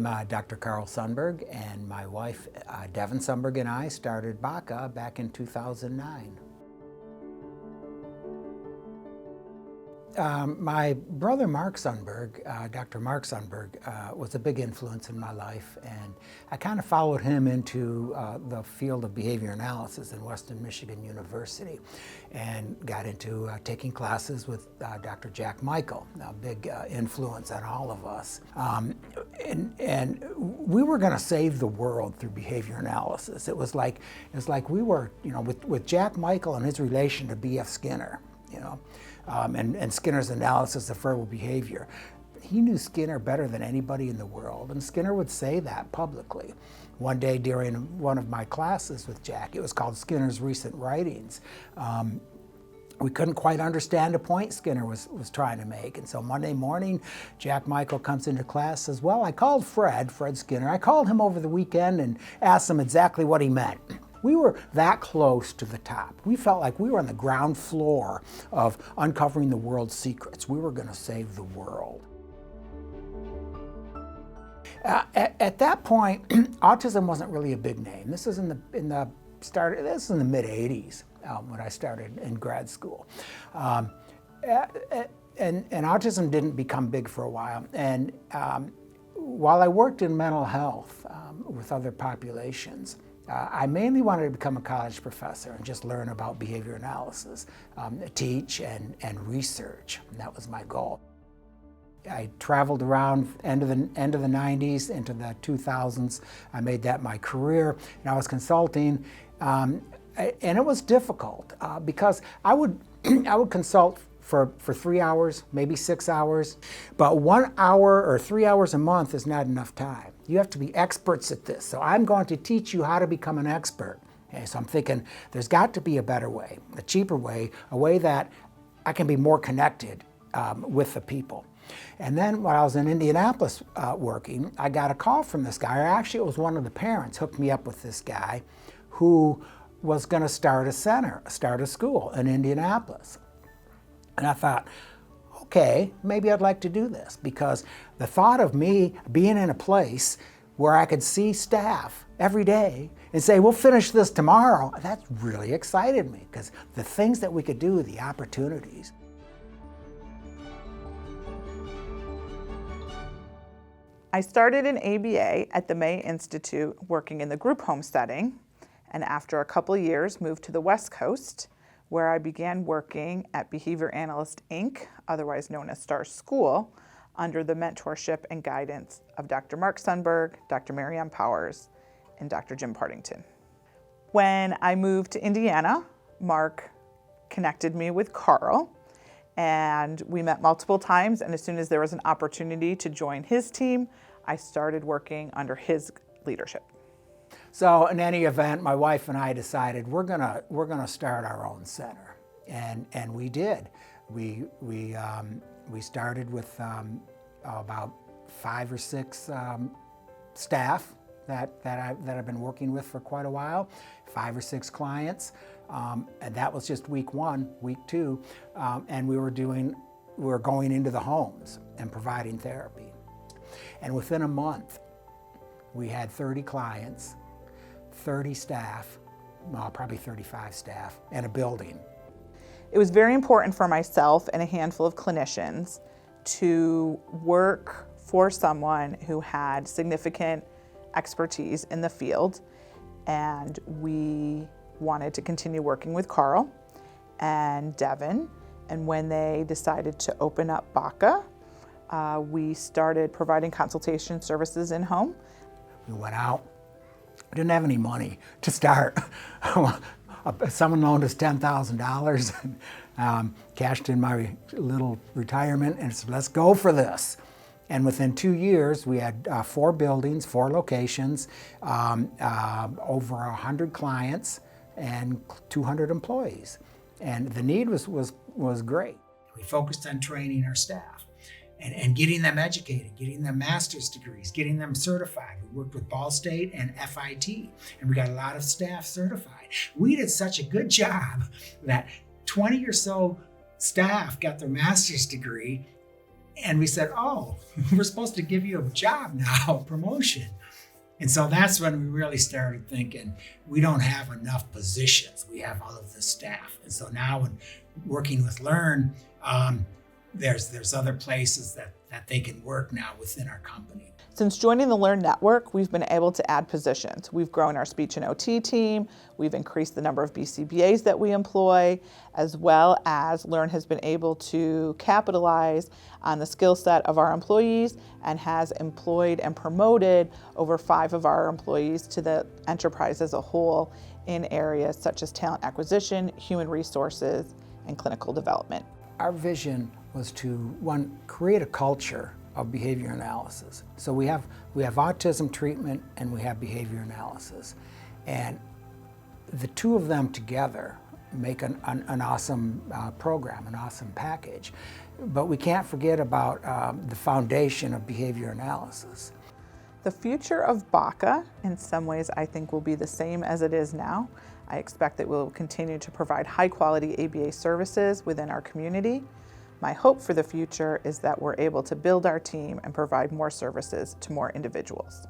I'm Dr. Carl Sundberg, and my wife, Devin Sundberg, and I started Baca back in 2009. My brother Mark Sundberg, Dr. Mark Sundberg, was a big influence in my life, and I kind of followed him into the field of behavior analysis in Western Michigan University, and got into taking classes with Dr. Jack Michael, a big influence on all of us. And we were going to save the world through behavior analysis. It was like we were, with Jack Michael and his relation to B.F. Skinner. And Skinner's analysis of verbal behavior. He knew Skinner better than anybody in the world, and Skinner would say that publicly. One day during one of my classes with Jack, it was called Skinner's Recent Writings, we couldn't quite understand a point Skinner was trying to make. And so Monday morning, Jack Michael comes into class, says, well, I called Fred Skinner. I called him over the weekend and asked him exactly what he meant. We were that close to the top. We felt like we were on the ground floor of uncovering the world's secrets. We were going to save the world. At that point, autism wasn't really a big name. This is in the mid '80s when I started in grad school, and autism didn't become big for a while. And while I worked in mental health with other populations, I mainly wanted to become a college professor and just learn about behavior analysis, teach and research, and that was my goal. I traveled around end of the 90s into the 2000s. I made that my career, and I was consulting, and it was difficult because I would consult for 3 hours, maybe 6 hours, but 1 hour or 3 hours a month is not enough time. You have to be experts at this. So I'm going to teach you how to become an expert. Okay, so I'm thinking there's got to be a better way, a cheaper way, a way that I can be more connected with the people. And then when I was in Indianapolis working, I got a call from this guy, or actually it was one of the parents hooked me up with this guy who was going to start a school in Indianapolis. And I thought, okay, maybe I'd like to do this, because the thought of me being in a place where I could see staff every day and say, we'll finish this tomorrow, that really excited me, because the things that we could do, the opportunities. I started an ABA at the May Institute working in the group home setting, and after a couple of years moved to the West Coast, where I began working at Behavior Analyst, Inc., otherwise known as Star School, under the mentorship and guidance of Dr. Mark Sundberg, Dr. Marianne Powers, and Dr. Jim Partington. When I moved to Indiana, Mark connected me with Carl, and we met multiple times, and as soon as there was an opportunity to join his team, I started working under his leadership. So in any event, my wife and I decided we're gonna start our own center, and we did. We started with about 5 or 6 staff that I've been working with for quite a while, 5 or 6 clients, and that was just week 1. Week 2, and we were going into the homes and providing therapy, and within a month, we had 30 clients. 30 staff, well, probably 35 staff, and a building. It was very important for myself and a handful of clinicians to work for someone who had significant expertise in the field, and we wanted to continue working with Carl and Devin, and when they decided to open up Baca, we started providing consultation services in-home. We went out. I didn't have any money to start. Someone loaned us $10,000 and cashed in my little retirement and said, let's go for this. And within 2 years, we had 4 buildings, 4 locations, over 100 clients, and 200 employees. And the need was great. We focused on training our staff and getting them educated, getting them master's degrees, getting them certified. We worked with Ball State and FIT, and we got a lot of staff certified. We did such a good job that 20 or so staff got their master's degree, And we said, oh, we're supposed to give you a job now, a promotion. And so that's when we really started thinking, we don't have enough positions. We have all of the staff. And so now when working with Learn, there's other places that they can work now within our company. Since joining the Learn Network, we've been able to add positions. We've grown our speech and OT team, we've increased the number of BCBAs that we employ, as well as Learn has been able to capitalize on the skill set of our employees and has employed and promoted over 5 of our employees to the enterprise as a whole in areas such as talent acquisition, human resources, and clinical development. Our vision was to, one, create a culture of behavior analysis. So we have autism treatment and we have behavior analysis. And the two of them together make an awesome program, an awesome package. But we can't forget about the foundation of behavior analysis. The future of Baca, in some ways, I think will be the same as it is now. I expect that we'll continue to provide high-quality ABA services within our community. My hope for the future is that we're able to build our team and provide more services to more individuals.